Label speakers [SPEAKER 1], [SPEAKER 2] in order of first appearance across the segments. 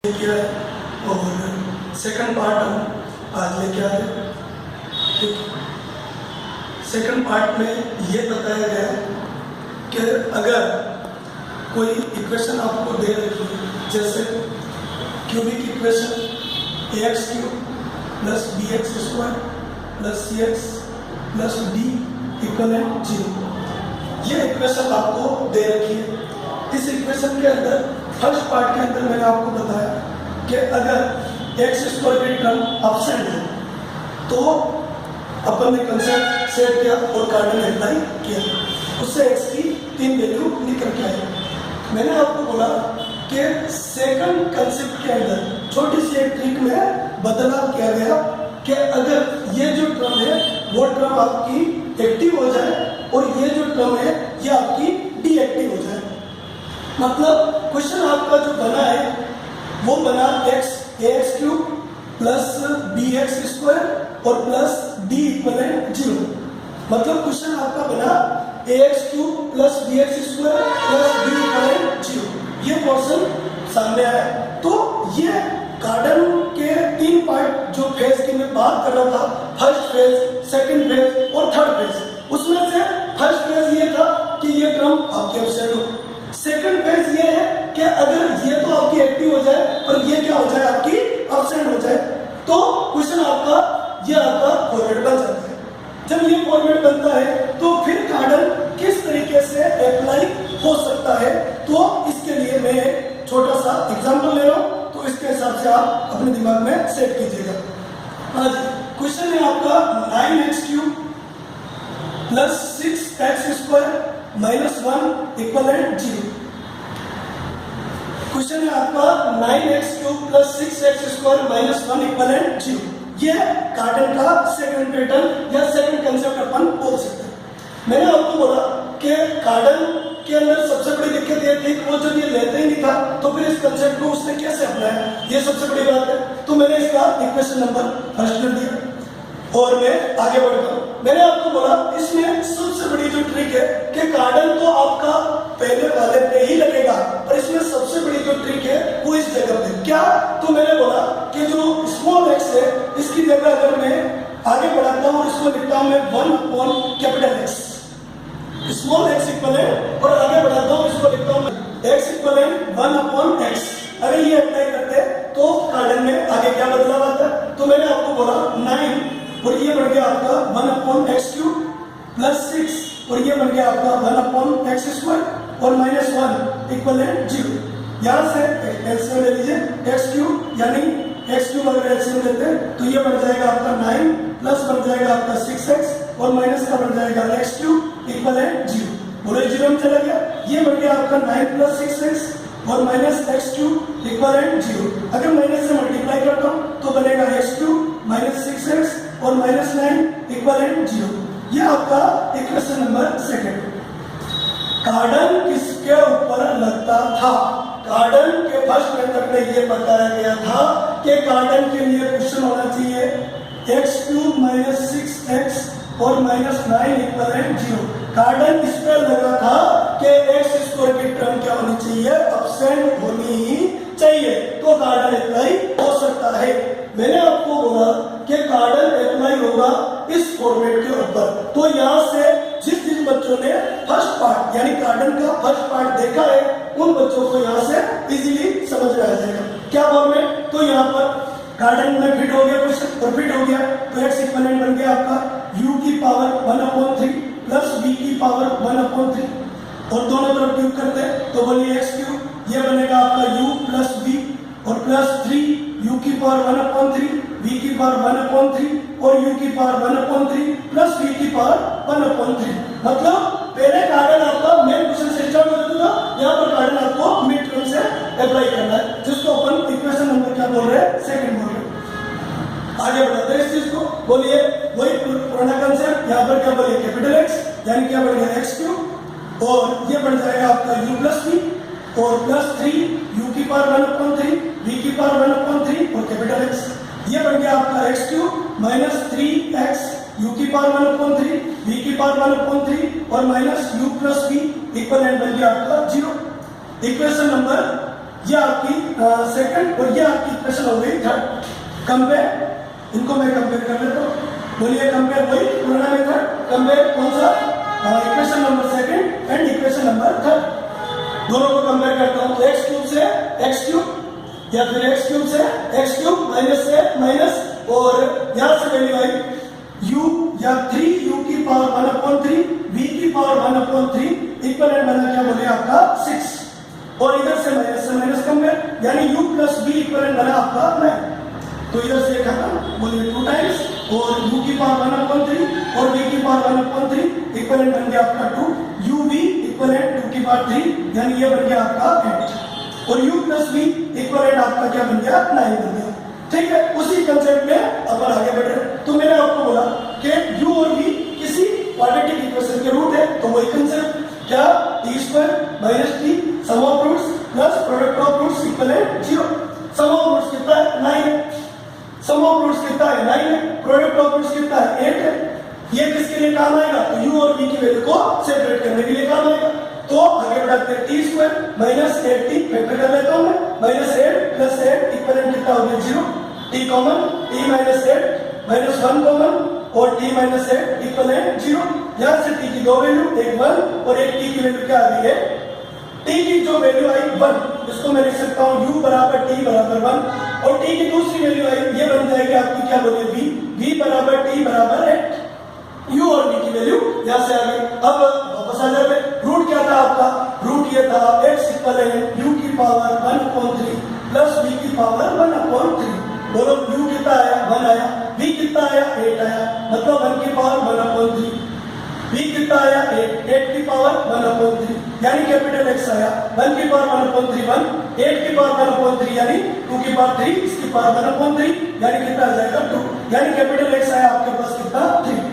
[SPEAKER 1] किया है और सेकंड पार्ट हम आज लेके आए। ठीक, सेकंड पार्ट में ये बताया गया कि अगर कोई इक्वेशन आपको दे रखी है, जैसे cubic equation ax cube plus bx square plus cx plus d equivalent 0, ये इक्वेशन आपको दे रखी है। इस इक्वेशन के अंदर फर्स्ट पार्ट के अंदर मैंने आपको बताया कि अगर एक्स स्क्वायर की टर्म एब्सेंट है तो अपन ने कंसेप्ट सेट किया और कार्डिनल अप्लाई किया, उससे एक्स की 3 वैल्यू निकल के आई। मैंने आपको बोला कि सेकंड कंसेप्ट के अंदर छोटी सी एक ट्रिक में बदलाव किया गया कि अगर ये जो टर्म है वो टर्म आपकी एक्टिव हो जाए और ये जो टर्म है ये आपकी डीएक्टिव हो जाए। मतलब क्वेश्चन आपका जो बना है वो बना X cube plus B X square और प्लस डी इक्वलेंट 0। मतलब क्वेश्चन आपका बना X cube plus B X square plus D equivalent 0। ये क्वेश्चन सामने आया। तो ये कार्डन के 3 पार्ट जो फेज की मैं बात कर रहा था, फर्स्ट फेज, सेकंड फेज और थर्ड फेज, उसमें से फर्स्ट फेज ये था कि ये टर्म आपके एब्सेंट हो। सेकंड फेज ये है कि अगर ये तो आपकी एक्टिव हो जाए पर ये क्या हो जाए, आपकी एब्सेंट हो जाए, तो क्वेश्चन आपका ये आपका फॉर्मेट बन जाता है। जब ये फॉर्मेट बनता है तो फिर कार्डन किस तरीके से अप्लाई हो सकता है, तो इसके लिए मैं एक छोटा सा एग्जांपल ले रहा हूं, तो इसके हिसाब से आप अपने दिमाग में सेट कीजिएगा। आज क्वेश्चन है आपका 9x cube plus 6x square minus 1 equivalent 0। Question है आपका 9x cube plus 6x square minus 1 equivalent 0। ये कार्डन का सेकंड पैटर्न या सेकंड कंसेप्ट अपन बोल सकते हैं। मैंने आपको बोला कि कार्डन के अंदर सबसे बड़ी दिक्कत ये थी कि वो जब ये लेते ही नहीं था तो फिर इस कंसेप्ट को उसने कैसे अपनाया, ये सबसे बड़ी बात है। तो मैंने इसका इक्वेशन नंबर फर्स्ट कर दिया और मैं आगे बढ़ता हूँ। मैंने आपको बोला इसमें सबसे बड़ी जो ट्रिक है कि कार्डन तो आपका पहले वाले पे ही लगेगा, पर इसमें सबसे बड़ी जो ट्रिक है वो इस जगह पे क्या। तो मैंने बोला कि जो स्मॉल एक्स है इसकी जगह अगर मैं आगे बढ़ाता हूँ, इसको लिखता हूँ मैं 1/X, स्मॉल एक्स इक्वलेंट, और आगे बढ़ाता हूँ इसको लिखता हूँ x इक्वलेंट 1/X। अगर ये अप्लाई करते तो कार्डन में आगे क्या बदलाव आता है। तो मैंने आपको बोला 9 और ये बन गया आपका 1/x क्यूब प्लस 6 और ये बन गया आपका 1/x स्क्वायर और माइनस 1 इक्वलेंट 0। यहाँ से एलसीएम ले लीजिए, x क्यूब यानी x क्यूब अगर एलसीएम लेते हैं तो ये बन जाएगा आपका 9 प्लस बन जाएगा आपका 6x और माइनस का बन जाएगा x क्यूब इक्वलेंट 0। बोले 0 में चला गया, ये बन गया आपका 9 प्लस 6x और माइनस x क्यूब इक्वलेंट 0। अगर माइनस से मल्टीप्लाई करता हूँ तो बनेगा x क्यूब माइनस 6x और माइनस 9 इक्वलेंट 0। ये आपका इक्वेशन नंबर सेकंड। कार्डन किसके ऊपर लगता था? कार्डन के फर्स्ट मेथड में ये बताया गया था कि कार्डन के लिए क्वेश्चन होना चाहिए x क्यूब माइनस 6x और माइनस 9 इक्वलेंट 0। कार्डन इस पर लगा था कि x स्क्वायर की टर्म क्या होनी चाहिए, एब्सेंट होनी ही चाहिए, तो कार्डन अप्लाई हो सकता है। मैंने आपको बोला कि कार्डन अप्लाई होगा इस फॉर्मेट के ऊपर। तो यहाँ से जिन बच्चों ने फर्स्ट पार्ट यानी कार्डन का फर्स्ट पार्ट देखा है उन बच्चों को यहाँ से इजीली समझ में आ जाएगा क्या फॉर्मेट। तो यहाँ पर कार्डन में फिट हो गया, क्वेश्चन और फिट हो गया, तो x इक्विवेलेंट बन गया आपका u की पावर 1/3 प्लस v की पावर 1/3 और दोनों तरफ क्यूब करते हैं तो बोलिए x क्यूब, ये बनेगा आपका u प्लस v और प्लस 3 u की पावर 1/3 v की पावर 1/3 और u की पावर 1/3 प्लस v की पावर 1/3। मतलब पहले कार्डन आपका मेन क्वेश्चन से स्टार्ट हो जाता था, यहाँ पर कार्डन आपको मिड टर्म से अप्लाई करना है, जिसको अपन इक्वेशन नंबर क्या बोल रहे हैं, सेकंड बोल रहे हैं। आगे बढ़ाते हैं इस चीज को, बोलिए वही पुराना कंसेप्ट, यहाँ पर क्या बोलिए कैपिटल X यानी क्या बन गया x क्यूब और ये बन जाएगा आपका u प्लस v और प्लस 3 u की पावर 1/3 v की पावर 1/3 और कैपिटल X। ये बन गया आपका x cube minus 3x u की पावर 1/3 v की पावर 1/3 और minus u plus v equivalent बन गया आपका 0। इक्वेशन नंबर ये आपकी सेकंड और ये आपकी इक्वेशन हो गई थर्ड। कंपेयर, इनको मैं कंपेयर कर लेता हूँ। बोलिए कंपेयर, वही पुराना मेथड। कंपेयर कौन सा? Equation number second and equation number third, दोनों को कंपेयर करता हूँ। तो एक्स क्यूब से एक्स क्यूब या फिर एक्स क्यूब से एक्स क्यूब माइनस से माइनस, और यहाँ से वैल्यू आई u या 3u की पावर 1/3 v की पावर 1/3 इक्वलेंट बना क्या बोले आपका 6, और इधर से माइनस कंपेयर, यानी u प्लस v इक्वलेंट बना आपका 9। तो इधर से खत्म, बोलिए 2 टाइम्स, और u की पावर 1/3 और v की पावर 1/3 इक्वलेंट बन गया आपका 2, uv इक्वलेंट 2 की पावर 3, यानी ये बन गया आपका 8, और u प्लस v इक्वलेंट आपका क्या बन गया 9 बन गया। ठीक है, उसी कंसेप्ट में अपन आगे बढ़ रहे हैं। तो मैंने आपको बोला कि u और v किसी क्वाड्रेटिक इक्वेशन के रूट है, तो वही कंसेप्ट क्या, t² - t sum of roots plus product of roots equivalent 0। Sum of roots कितना है 9 है, सम ऑफ रूट्स कितना है 9 है, प्रोडक्ट ऑफ रूट्स कितना है 8 है। ये किसके लिए काम आएगा? तो u और v की वैल्यू को सेपरेट करने के लिए काम आएगा। तो आगे बढ़ते हैं, t² - 8t फैक्टर कर लेता हूं मैं, -8 + 8 इक्वलेंट कितना हो गया 0, t कॉमन, t - 8 -1 कॉमन, और t - 8 इक्वलेंट 0। यहाँ से t की दो वैल्यू, एक 1 और एक t की वैल्यू क्या आ गई है, t की जो वैल्यू आई 1, इसको मैं लिख सकता हूँ u बराबर t बराबर 1, और t की दूसरी वैल्यू आई, ये बन जाएगी आपकी क्या बोले v बराबर t बराबर 8। u और v की वैल्यू यहाँ से आ गई। अब वापस आ जाते, रूट क्या था आपका, रूट ये था x इक्वलेंट u की पावर 1/3 प्लस v की पावर 1/3। बोलो u कितना आया 1 आया, v कितना आया 8 आया, मतलब 1 की पावर 1/3, v कितना आया 8 की पावर 1/3, यानी कैपिटल x आया 1 की पावर 1/3 1, 8 की पावर 1/3 यानी 2 की पावर 3, इसकी पावर 1/3 यानी कितना आ जाएगा 2, यानी कैपिटल x आया आपके पास कितना 3,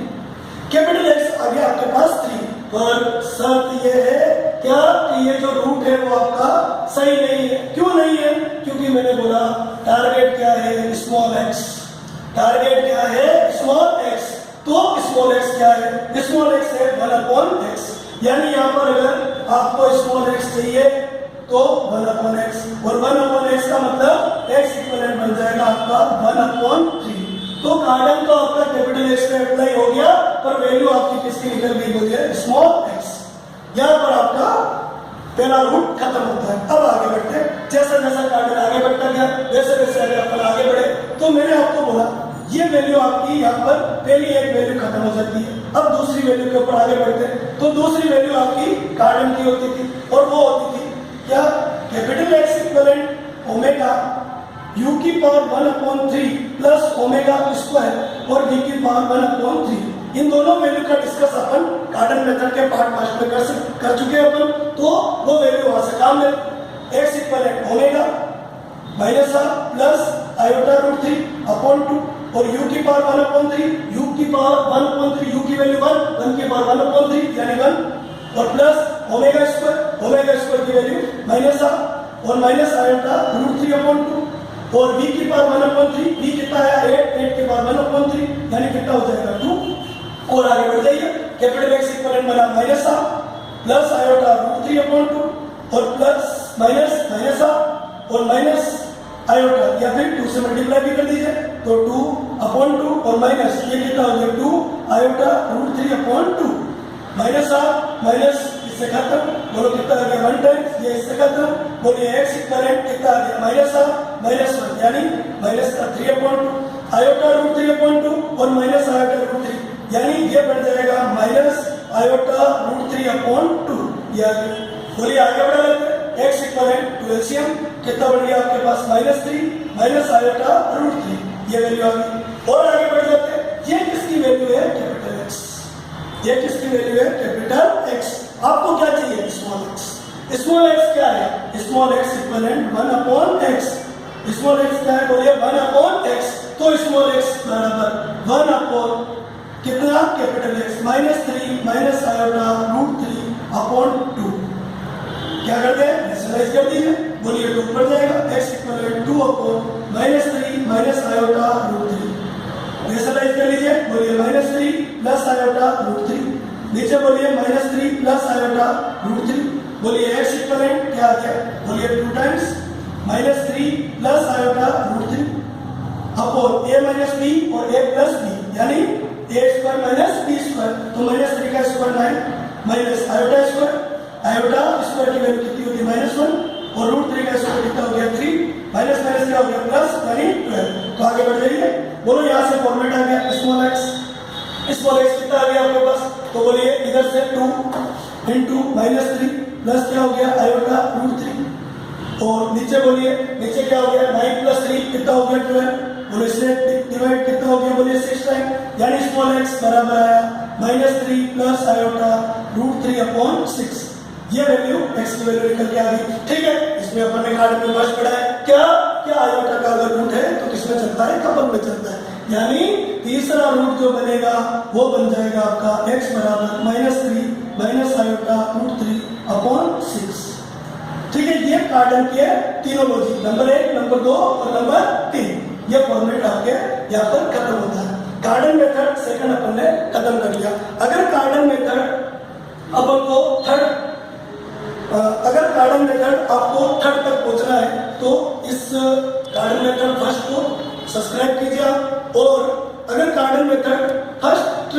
[SPEAKER 1] कैपिटल x आ गया आपके पास 3। पर शर्त ये है क्या कि ये जो रूट है वो आपका सही नहीं है। क्यों नहीं है? क्योंकि मैंने बोला टारगेट क्या है स्मॉल x, टारगेट क्या है स्मॉल x, तो स्मॉल x क्या है, स्मॉल x है 1/x, यानी यहाँ पर अगर आपको स्मॉल x चाहिए तो 1/x, और 1/x का मतलब x इक्वलेंट बन जाएगा आपका 1/3। तो कार्डन तो आपका कैपिटल x पे अप्लाई हो गया, पर वैल्यू आपकी किसकी निकल गई बोलिए स्मॉल x। यहाँ पर आपका पहला रूट खत्म होता है। अब आगे बढ़ते हैं, जैसा जैसा कार्डन आगे बढ़ता गया वैसे वैसे अगर अपन आगे बढ़े, तो मैंने आपको बोला ये वैल्यू आपकी यहाँ पर पहली एक वैल्यू खत्म हो जाती है। अब दूसरी वैल्यू के ऊपर आगे बढ़ते हैं, तो दूसरी वैल्यू आपकी कार्डन की होती थी, और वो होती थी क्या, capital x equivalent omega u की पावर 1/3 प्लस ओमेगा स्क्वायर और v की पावर 1/3। इन दोनों वैल्यू का डिस्कस अपन कार्डन मेथड के पार्ट 5 में कर चुके हैं अपन, तो वो वैल्यू वहां से काम ले, x equivalent omega minus r plus iota root 3 upon 2, और u की पावर 1/3, u की पावर 1/3, u की वैल्यू 1 की पावर 1/3 यानी 1, और प्लस ओमेगा स्क्वायर की वैल्यू माइनस r और माइनस आयोटा रूट 3 अपॉन 2, और v की पावर 1/3, v कितना आया 8 की पावर 1/3 यानी कितना हो जाएगा 2। और आगे बढ़ जाइए, कैपिटल x इक्वलेंट बना minus r plus iota root 3 upon 2, और प्लस माइनस r और माइनस आयोटा, या फिर 2 से मल्टीप्लाई भी कर दीजिए, तो 2/2 और माइनस ये कितना हो गया 2 iota root 3 upon 2, minus r minus इससे खत्म, बोलो कितना आ गया 1 टाइम्स, ये इससे खत्म, बोलिए x इक्वलेंट कितना आ गया माइनस r -1 यानी माइनस का 3/2 आयोटा रूट 3/2 और माइनस आयोटा रूट 3, यानी ये बन जाएगा माइनस आयोटा रूट 3/2। या बोलिए आगे बढ़ा लेते हैं, x इक्वलेंट टू एलसीएम कितना बन गया आपके पास -3 माइनस आयोटा रूट 3, ये वैल्यू आ गई। और आगे बढ़ जाते हैं, ये किसकी वैल्यू है कैपिटल x, ये किसकी वैल्यू है कैपिटल x। आपको क्या चाहिए स्मॉल x, स्मॉल x क्या है, small x equivalent 1/x, small x क्या है बोलिए 1/x, तो स्मॉल x बराबर 1 कितना capital x -3 minus iota root 3/2। क्या करते हैं रेशनलाइज कर दीजिए, बोलिए 2 ऊपर जाएगा, x equivalent 2/-3 minus iota root 3, rationalise कर लीजिए, बोलिए -3 प्लस आयोटा रूट 3, नीचे बोलिए -3 प्लस आयोटा रूट 3, बोलिए x इक्वलेंट क्या आ गया, बोलिए 2 times -3 plus iota √3 upon a minus B और a प्लस बी, यानी a square minus b square, तो -3 का स्क्वायर 9 माइनस आयोटा स्क्वायर की वैल्यू कितनी होती है -1 और √3 का स्क्वायर कितना हो गया 3 माइनस माइनस क्या हो गया प्लस, यानी 12। तो आगे बढ़ जाइए, बोलो यहाँ से फॉर्मेट आ गया स्मॉल x कितना आ गया आपके पास, तो बोलिए इधर से 2 इंटू -3 प्लस क्या हो गया आयोटा √3 और नीचे बोलिए, नीचे क्या हो गया 9 प्लस 3 कितना हो गया 12, बोलो इससे डिवाइड कितना हो गया, बोलिए 6 टाइम, यानी स्मॉल x बराबर आया -3 प्लस आयोटा √3 अपॉन 6। ये वैल्यू x की वैल्यू निकल के आ गई। ठीक है, इसमें अपन ने कार्ड में फर्स्ट पढ़ा है क्या आयोटा का अगर रूट है तो किसमें चलता है, कपल में चलता है, यानी तीसरा रूट जो बनेगा वो बन जाएगा आपका x बराबर -3 माइनस आयोटा √3 अपॉन 6। ठीक है, ये कार्डन के तीनों लॉजिक नंबर 1, नंबर 2 और नंबर 3, ये फॉर्मेट आपके यहाँ पर खत्म होता है। कार्डन मेथड सेकंड अपन ने खत्म कर लिया। अगर कार्डन मेथड अपन को अगर कार्डन मेथड आपको थर्ड तक पहुंचना है तो इस कार्डन मेथड फर्स्ट को सब्सक्राइब कीजिए आप, और अगर कार्डन मेथड फर्स्ट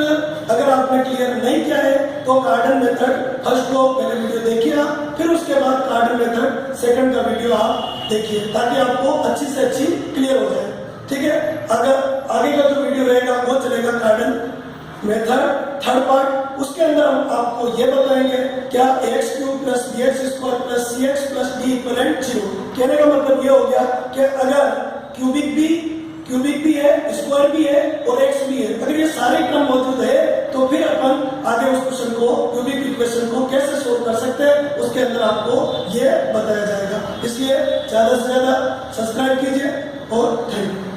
[SPEAKER 1] अगर आपने क्लियर नहीं किया है तो कार्डन मेथड फर्स्ट को पहले वीडियो देखिए आप, फिर उसके बाद कार्डन मेथड सेकंड का वीडियो आप देखिए ताकि आपको अच्छी से अच्छी क्लियर हो जाए। ठीक है, अगर आगे का जो वीडियो रहेगा वो चलेगा कार्डन मेथड थर्ड पार्ट, उसके अंदर हम आपको ये बताएंगे क्या ax³ plus bx² plus cx plus d equivalent 0। कहने का मतलब ये हो गया कि अगर क्यूबिक भी है, स्क्वायर भी है और x भी है, अगर ये सारे क्रम मौजूद है तो फिर अपन आगे उस क्वेश्चन को क्यूबिक इक्वेशन को कैसे सोल्व कर सकते हैं उसके अंदर आपको ये बताया जाएगा। इसलिए ज्यादा से ज्यादा सब्सक्राइब कीजिए और थैंक यू।